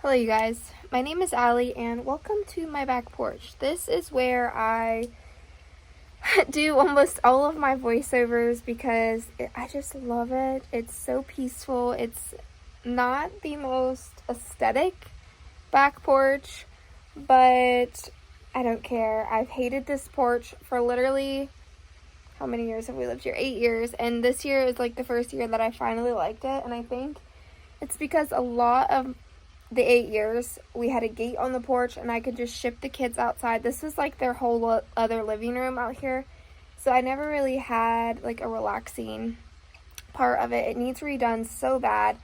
Hello you guys, my name is Allie and welcome to my back porch. This is where I do almost all of my voiceovers because I just love it. It's so peaceful. It's not the most aesthetic back porch, but I don't care. I've hated this porch for literally, how many years have we lived here? 8 years, and this year is like the first year that I finally liked it, and I think it's because a lot of the 8 years, we had a gate on the porch and I could just ship the kids outside. This is like their whole other living room out here. So I never really had like a relaxing part of it. It needs redone so bad.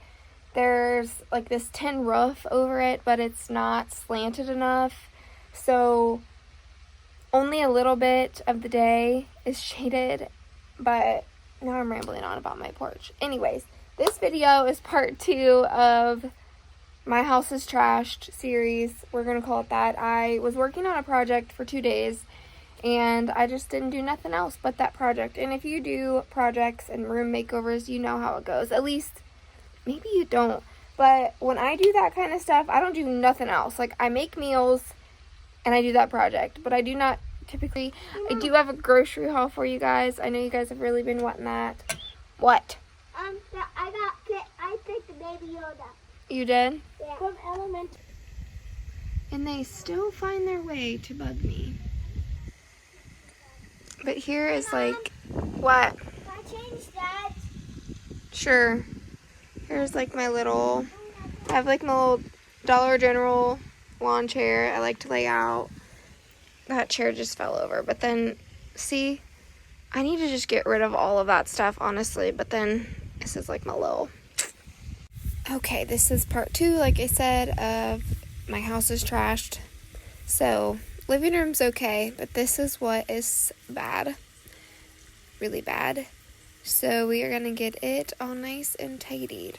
There's like this tin roof over it, but it's not slanted enough. So only a little bit of the day is shaded, but now I'm rambling on about my porch. Anyways, this video is part 2 of my house is trashed series. We're gonna call it that. I was working on a project for 2 days and I just didn't do nothing else but that project. And if you do projects and room makeovers, you know how it goes. At least maybe you don't, but when I do that kind of stuff, I don't do nothing else. Like, I make meals and I do that project, but I do not typically. I do have a grocery haul for you guys. I know you guys have really been wanting that. What? I picked the baby Yoda. You did? Yeah. From elementary. And they still find their way to bug me. But here is like, what? Can I change that? Sure. Here's like my little, I have like my little Dollar General lawn chair I like to lay out. That chair just fell over. But then, see, I need to just get rid of all of that stuff, honestly. But then, this is like my little. Okay, this is part 2, like I said, of my house is trashed. So, living room's okay, but this is what is bad. Really bad. So, we are going to get it all nice and tidied.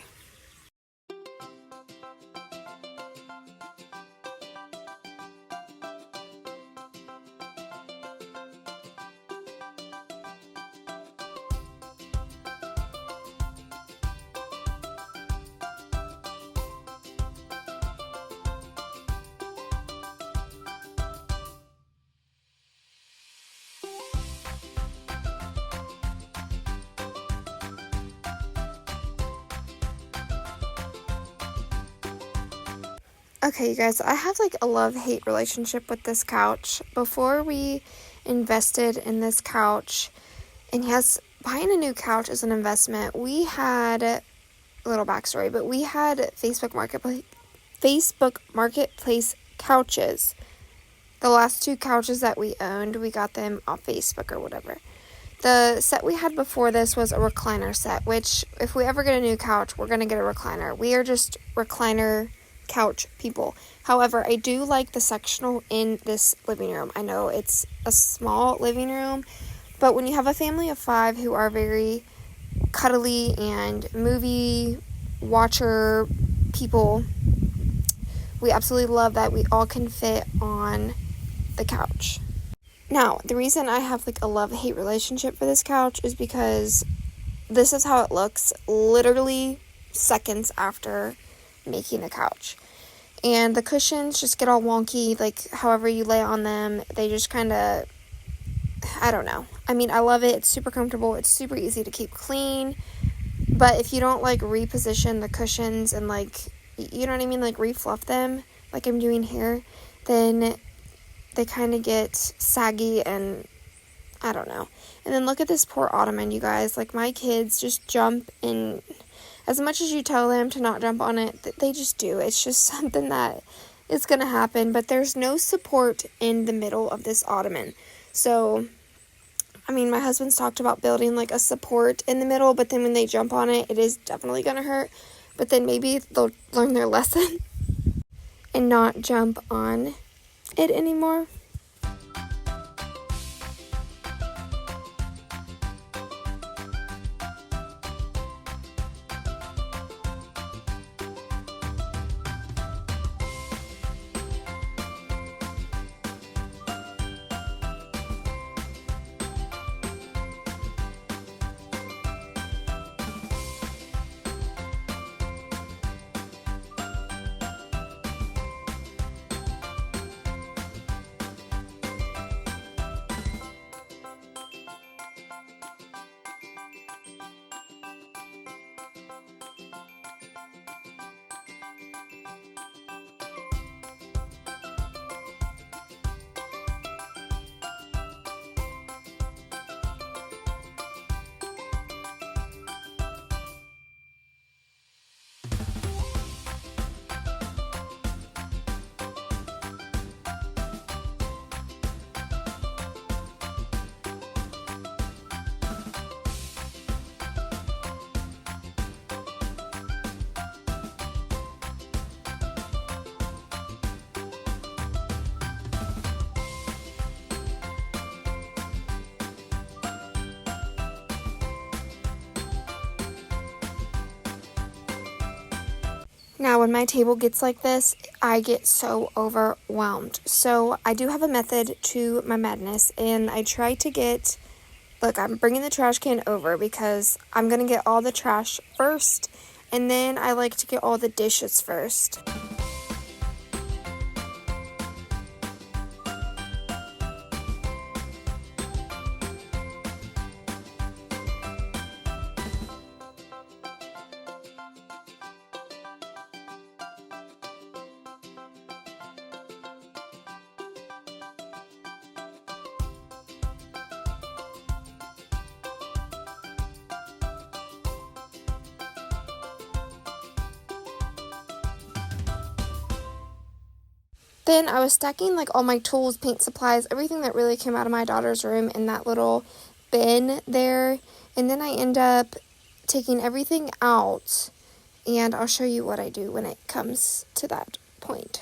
Okay, you guys, I have like a love-hate relationship with this couch. Before we invested in this couch, and yes, buying a new couch is an investment. We had, a little backstory, but we had Facebook Marketplace couches. The last 2 couches that we owned, we got them off Facebook or whatever. The set we had before this was a recliner set, which if we ever get a new couch, we're going to get a recliner. We are just recliner couch people. However, I do like the sectional in this living room. I know it's a small living room, but when you have a family of 5 who are very cuddly and movie watcher people, we absolutely love that we all can fit on the couch. Now, the reason I have like a love-hate relationship for this couch is because this is how it looks literally seconds after making the couch. And the cushions just get all wonky, like however you lay on them, they just kind of, I don't know. I mean, I love it. It's super comfortable. It's super easy to keep clean. But if you don't like reposition the cushions and like, you know what I mean, like refluff them like I'm doing here, then they kind of get saggy and I don't know. And then look at this poor ottoman, you guys. Like, my kids just jump in. As much as you tell them to not jump on it, they just do. It's just something that is going to happen. But there's no support in the middle of this ottoman. So, I mean, my husband's talked about building like a support in the middle, but then when they jump on it, it is definitely going to hurt. But then maybe they'll learn their lesson and not jump on it anymore. Now, when my table gets like this, I get so overwhelmed. So I do have a method to my madness, and I try to get, look, I'm bringing the trash can over because I'm going to get all the trash first, and then I like to get all the dishes first. Then I was stacking like all my tools, paint supplies, everything that really came out of my daughter's room in that little bin there. And then I end up taking everything out, and I'll show you what I do when it comes to that point.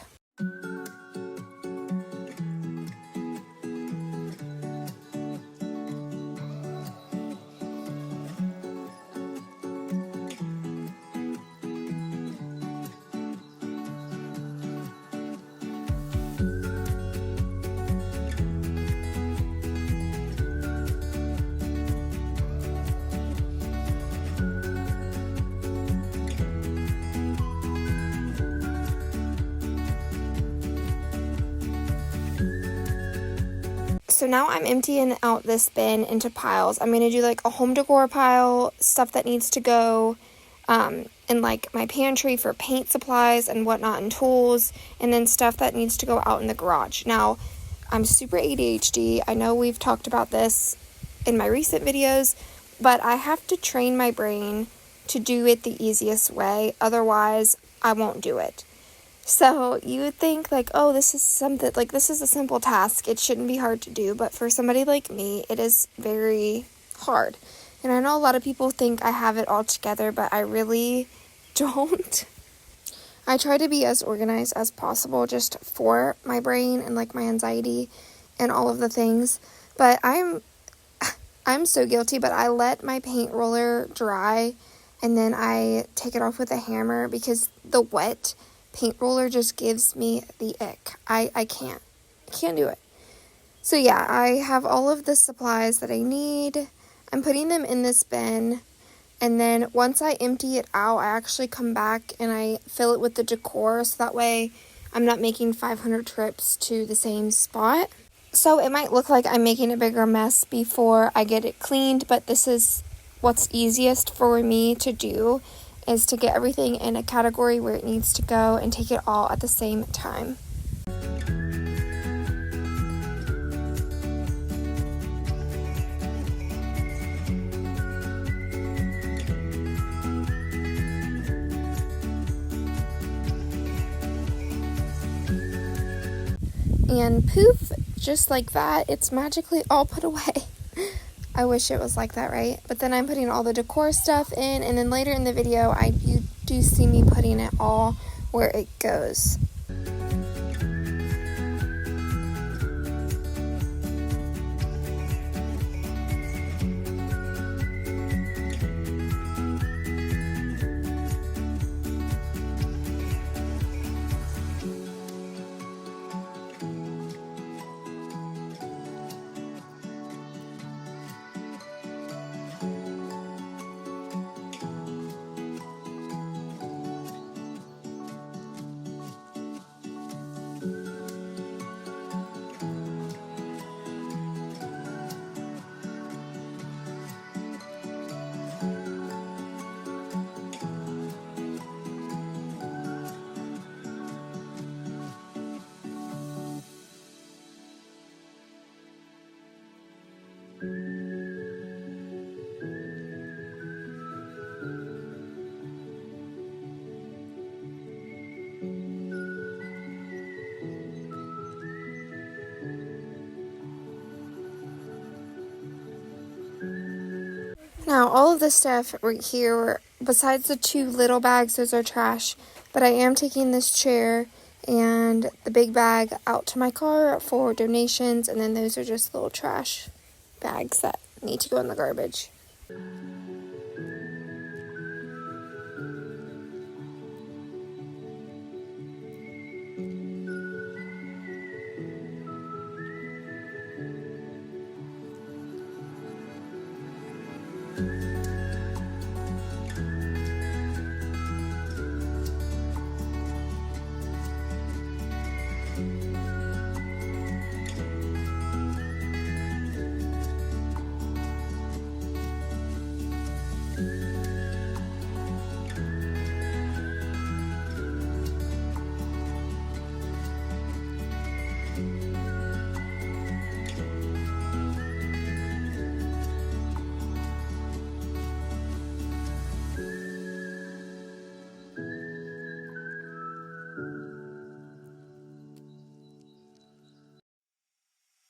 So now I'm emptying out this bin into piles. I'm going to do like a home decor pile, stuff that needs to go in like my pantry for paint supplies and whatnot and tools, and then stuff that needs to go out in the garage. Now, I'm super ADHD. I know we've talked about this in my recent videos, but I have to train my brain to do it the easiest way. Otherwise, I won't do it. So you would think like, oh, this is something, like this is a simple task. It shouldn't be hard to do. But for somebody like me, it is very hard. And I know a lot of people think I have it all together, but I really don't. I try to be as organized as possible just for my brain and like my anxiety and all of the things. But I'm so guilty, but I let my paint roller dry and then I take it off with a hammer because the wet paint roller just gives me the ick. I can't do it. So yeah, I have all of the supplies that I need. I'm putting them in this bin, and then once I empty it out, I actually come back and I fill it with the decor, so that way I'm not making 500 trips to the same spot. So it might look like I'm making a bigger mess before I get it cleaned, but this is what's easiest for me to do, is to get everything in a category where it needs to go and take it all at the same time. And poof, just like that, it's magically all put away. I wish it was like that, right? But then I'm putting all the decor stuff in, and then later in the video, you do see me putting it all where it goes. Now, all of this stuff right here, besides the 2 little bags, those are trash, but I am taking this chair and the big bag out to my car for donations, and then those are just little trash bags that need to go in the garbage.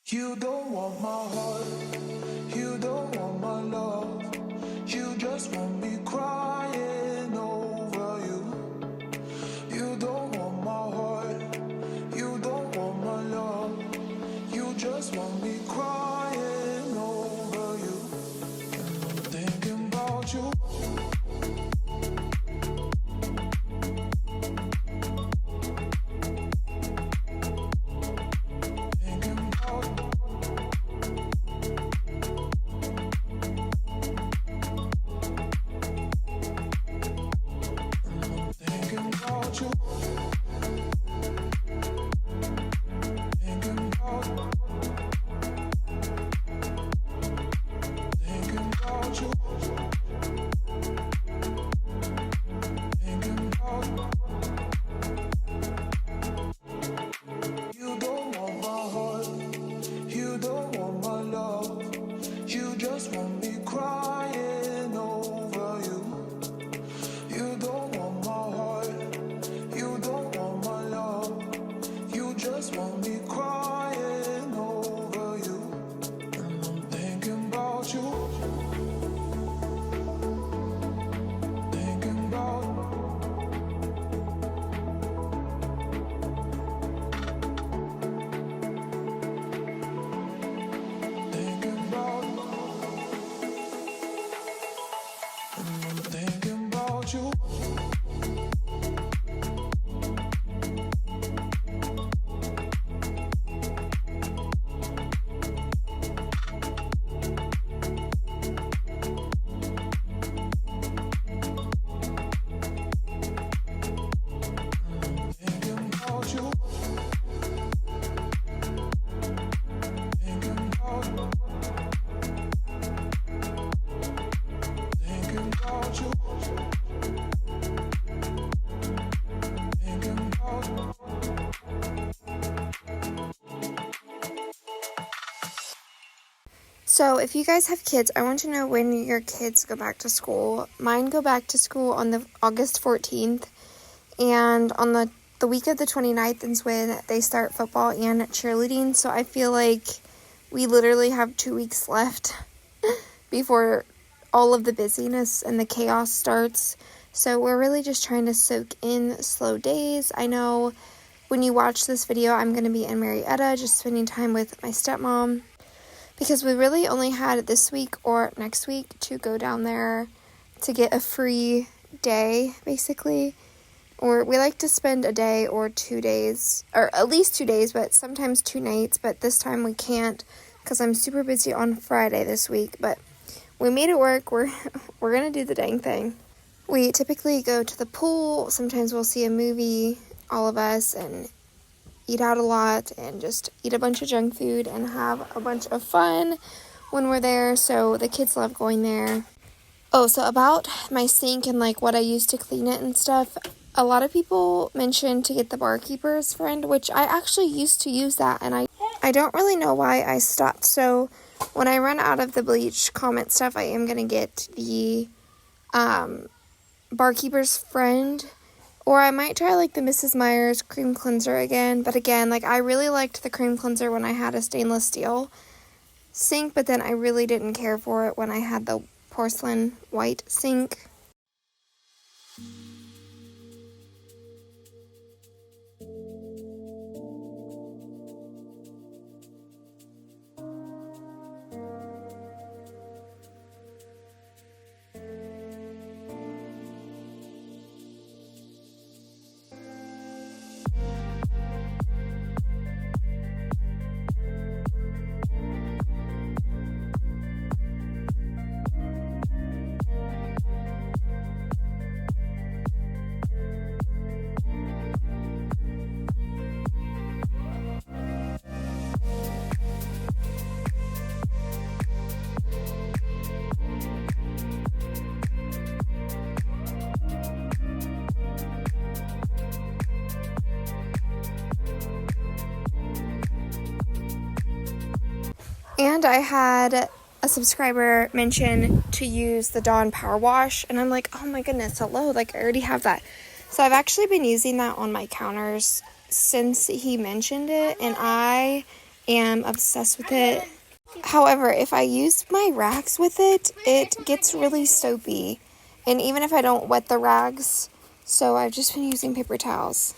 You don't want my heart, you don't want my love, you just want me crying over you. You don't want my heart, you don't want my love, you just want me crying over you. And I'm thinking about you. So if you guys have kids, I want to know when your kids go back to school. Mine go back to school on the August 14th, and on the week of the 29th is when they start football and cheerleading. So I feel like we literally have 2 weeks left before all of the busyness and the chaos starts. So we're really just trying to soak in slow days. I know when you watch this video, I'm going to be in Marietta just spending time with my stepmom, because we really only had this week or next week to go down there to get a free day, basically. Or we like to spend a day or 2 days, or at least 2 days, but sometimes 2 nights. But this time we can't because I'm super busy on Friday this week. But we made it work. We're going to do the dang thing. We typically go to the pool. Sometimes we'll see a movie, all of us, and eat out a lot and just eat a bunch of junk food and have a bunch of fun when we're there. So the kids love going there. Oh, so about my sink and like what I use to clean it and stuff, a lot of people mentioned to get the barkeeper's friend, which I actually used to use that, and I don't really know why I stopped. So when I run out of the bleach comment stuff, I am going to get the barkeeper's friend. Or I might try, like, the Mrs. Meyer's cream cleanser again. But again, like, I really liked the cream cleanser when I had a stainless steel sink. But then I really didn't care for it when I had the porcelain white sink. And I had a subscriber mention to use the Dawn Power Wash, and I'm like, oh my goodness, hello, like I already have that. So I've actually been using that on my counters since he mentioned it, and I am obsessed with it. However, if I use my rags with it, it gets really soapy. And even if I don't wet the rags, so I've just been using paper towels.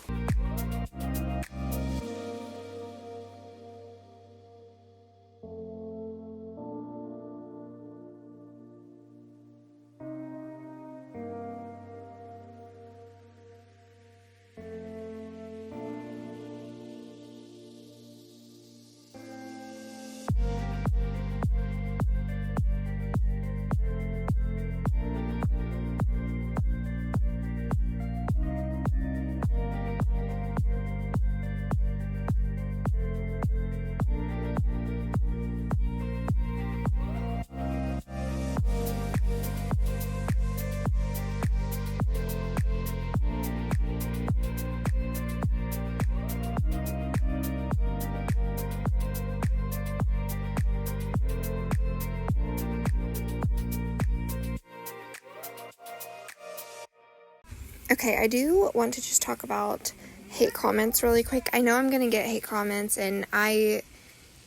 Okay, I do want to just talk about hate comments really quick. I know I'm going to get hate comments, and I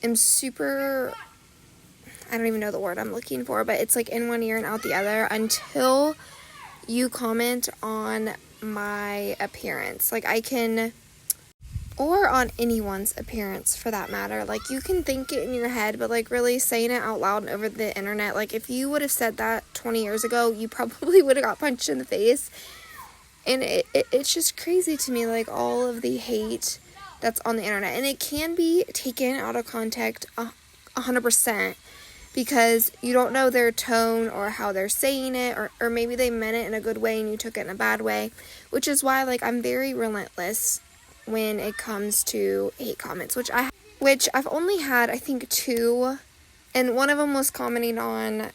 am super, I don't even know the word I'm looking for, but it's like in one ear and out the other until you comment on my appearance. Like, I can, or on anyone's appearance for that matter. Like, you can think it in your head, but like really saying it out loud and over the internet, like if you would have said that 20 years ago, you probably would have got punched in the face. And it's just crazy to me, like, all of the hate that's on the internet. And it can be taken out of context 100%, because you don't know their tone or how they're saying it, or maybe they meant it in a good way and you took it in a bad way, which is why, like, I'm very relentless when it comes to hate comments, which I've only had, I think, 2, and one of them was commenting on,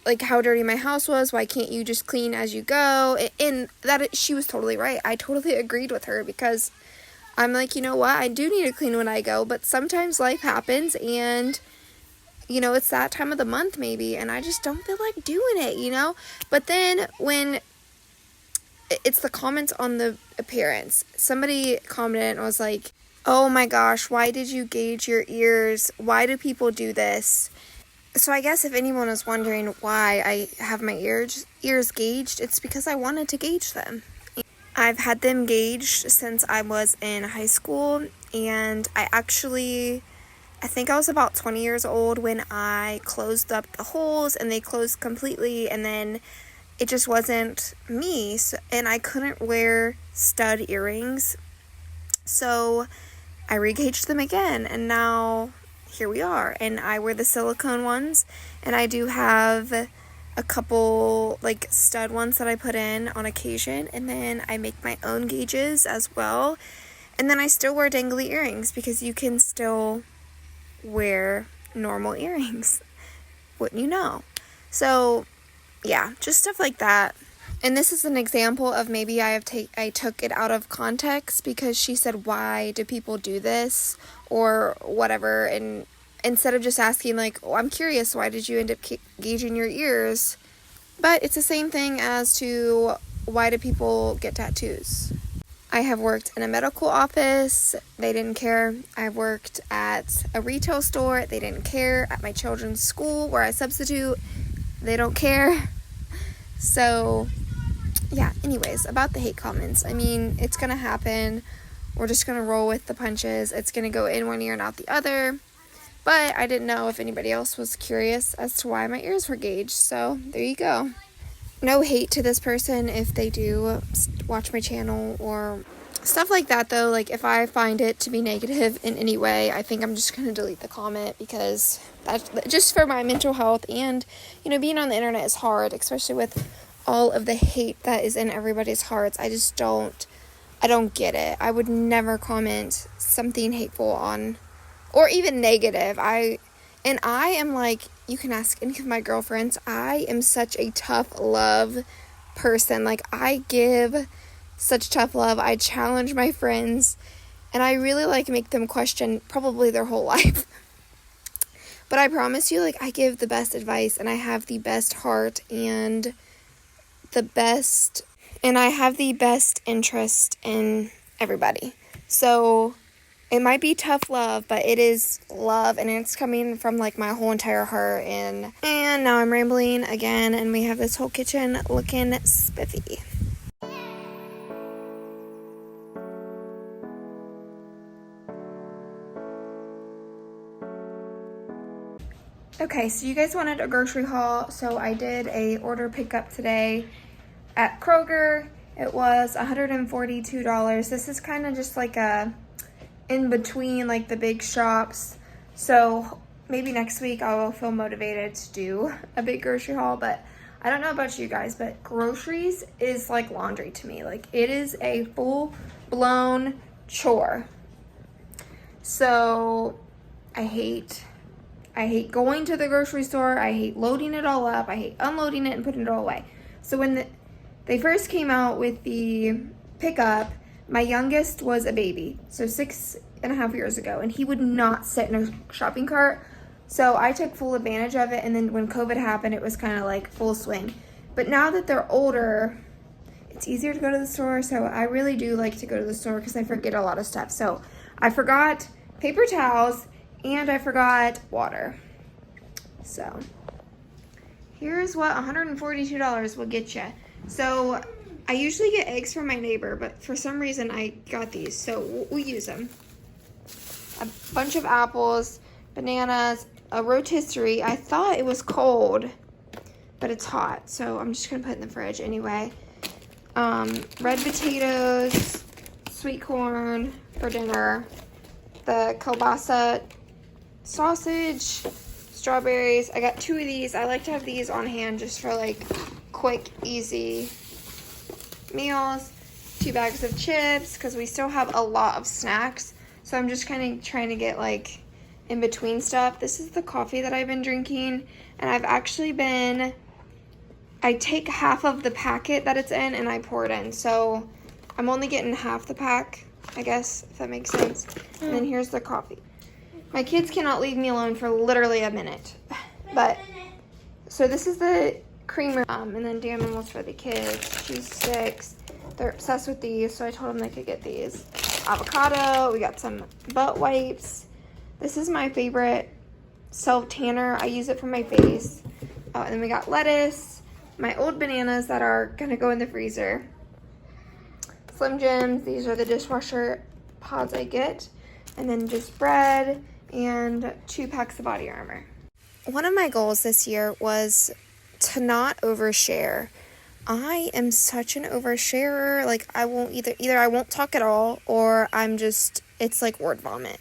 like, how dirty my house was, why can't you just clean as you go, and that she was totally right. I totally agreed with her, because I'm like, you know what, I do need to clean when I go, but sometimes life happens, and, you know, it's that time of the month maybe, and I just don't feel like doing it, you know. But then when it's the comments on the appearance, somebody commented and was like, oh my gosh, why did you gauge your ears? Why do people do this? So I guess if anyone was wondering why I have my ears gauged, it's because I wanted to gauge them. I've had them gauged since I was in high school, and I think I was about 20 years old when I closed up the holes, and they closed completely, and then it just wasn't me, and I couldn't wear stud earrings, so I re-gauged them again, and now here we are. And I wear the silicone ones, and I do have a couple like stud ones that I put in on occasion, and then I make my own gauges as well. And then I still wear dangly earrings, because you can still wear normal earrings, wouldn't you know? So yeah, just stuff like that. And this is an example of maybe I took it out of context, because she said, why do people do this, or whatever, and instead of just asking like, oh, I'm curious, why did you end up gauging your ears? But it's the same thing as to, why do people get tattoos? I have worked in a medical office, they didn't care. I've worked at a retail store, they didn't care. At my children's school where I substitute, they don't care. So yeah, anyways, about the hate comments. I mean, it's gonna happen. We're just gonna roll with the punches. It's gonna go in one ear and out the other. But I didn't know if anybody else was curious as to why my ears were gauged, so there you go. No hate to this person if they do watch my channel or stuff like that, though. Like, if I find it to be negative in any way, I think I'm just gonna delete the comment, because that's just for my mental health. And, you know, being on the internet is hard, especially with all of the hate that is in everybody's hearts. I don't get it. I would never comment something hateful on, or even negative. I am like, you can ask any of my girlfriends, I am such a tough love person. Like, I give such tough love. I challenge my friends, and I really like make them question probably their whole life. But I promise you, like, I give the best advice, and I have the best heart, and I have the best interest in everybody. So It might be tough love, but it is love, and it's coming from like my whole entire heart. And now I'm rambling again, and we have this whole kitchen looking spiffy. Okay, so you guys wanted a grocery haul, so I did a order pickup today at Kroger. It was $142. This is kind of just like a in between like the big shops, so maybe next week I will feel motivated to do a big grocery haul. But I don't know about you guys, but groceries is like laundry to me. Like, it is a full-blown chore. So I hate going to the grocery store. I hate loading it all up. I hate unloading it and putting it all away. So when they first came out with the pickup, my youngest was a baby, so 6.5 years ago, and he would not sit in a shopping cart. So I took full advantage of it, and then when COVID happened, it was kind of like full swing. But now that they're older, it's easier to go to the store, so I really do like to go to the store because I forget a lot of stuff. So I forgot paper towels, and I forgot water. So here's what $142 will get you. So I usually get eggs from my neighbor, but for some reason I got these, so we'll use them. A bunch of apples, bananas, a rotisserie. I thought it was cold, but it's hot, so I'm just gonna put it in the fridge anyway. Red potatoes, sweet corn for dinner, the kielbasa sausage, strawberries. I got 2 of these. I like to have these on hand just for like quick, easy meals. 2 bags of chips because we still have a lot of snacks, so I'm just kind of trying to get like in between stuff. This is the coffee that I've been drinking, and I take half of the packet that it's in and I pour it in, so I'm only getting half the pack, I guess, if that makes sense. And then here's the coffee. My kids cannot leave me alone for literally a minute. But so this is the creamer, and then Danimals for the kids. She's 6. They're obsessed with these, so I told them they could get these. Avocado. We got some butt wipes. This is my favorite self tanner. I use it for my face. Oh, and then we got lettuce. My old bananas that are gonna go in the freezer. Slim Jims. These are the dishwasher pods I get. And then just bread and 2 packs of body armor. One of my goals this year was to not overshare. I am such an oversharer. Like, I won't either I won't talk at all, or it's like word vomit.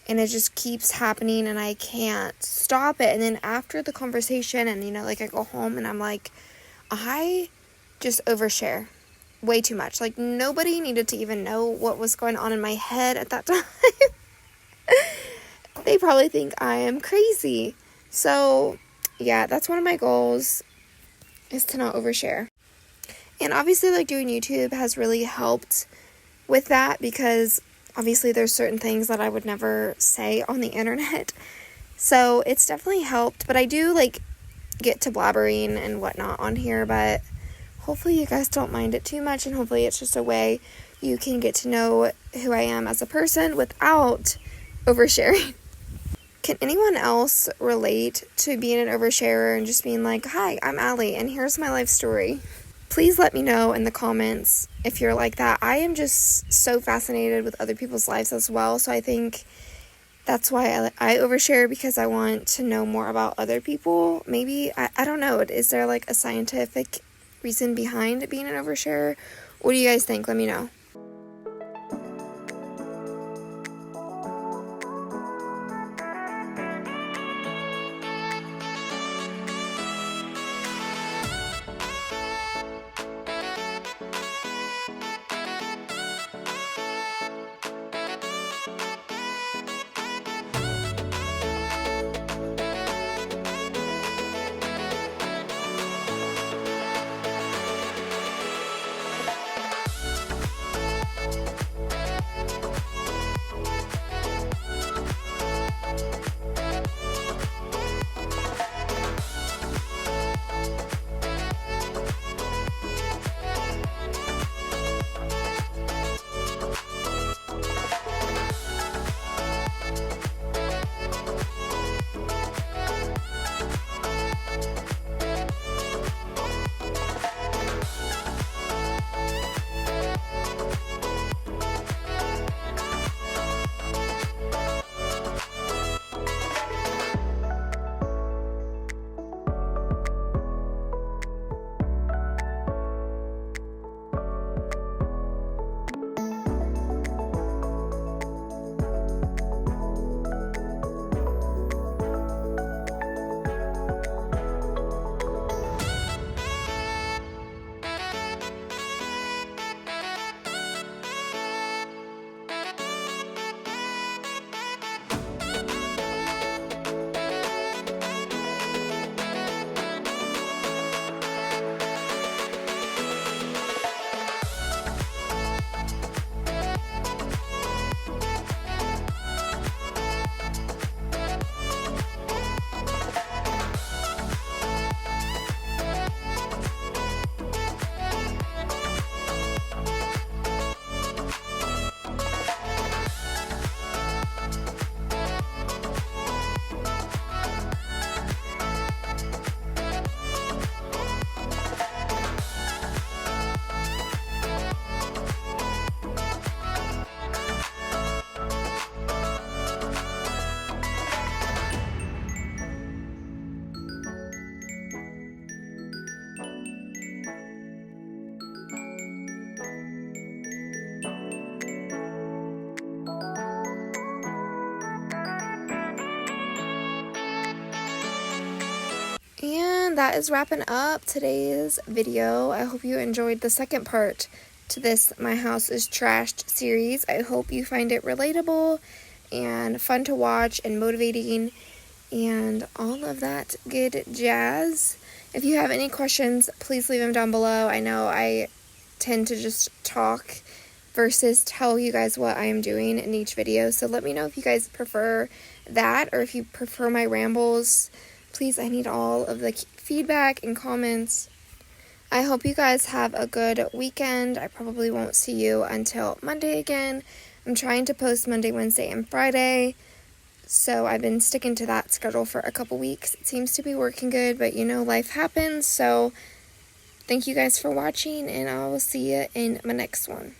And it just keeps happening and I can't stop it. And then after the conversation and, like I go home and I'm like, I just overshare way too much. Like, nobody needed to even know what was going on in my head at that time. They probably think I am crazy. So, yeah, that's one of my goals, is to not overshare. And obviously, like, doing YouTube has really helped with that, because obviously there's certain things that I would never say on the internet. So it's definitely helped. But I do, like, get to blabbering and whatnot on here, but hopefully you guys don't mind it too much, and hopefully it's just a way you can get to know who I am as a person without oversharing. Can anyone else relate to being an oversharer and just being like, hi, I'm Allie, and here's my life story? Please let me know in the comments if you're like that. I am just so fascinated with other people's lives as well, so I think that's why I overshare, because I want to know more about other people. Maybe, I don't know, is there like a scientific reason behind being an oversharer? What do you guys think? Let me know. that is wrapping up today's video. I hope you enjoyed the second part to this My House is Trashed series. I hope you find it relatable and fun to watch and motivating and all of that good jazz. If you have any questions, please leave them down below. I know I tend to just talk versus tell you guys what I am doing in each video, so let me know if you guys prefer that or if you prefer my rambles. Please, I need all of the feedback and comments. I hope you guys have a good weekend. I probably won't see you until Monday again. I'm trying to post Monday, Wednesday, and Friday, so I've been sticking to that schedule for a couple weeks. It seems to be working good, but you know, life happens, so thank you guys for watching, and I will see you in my next one.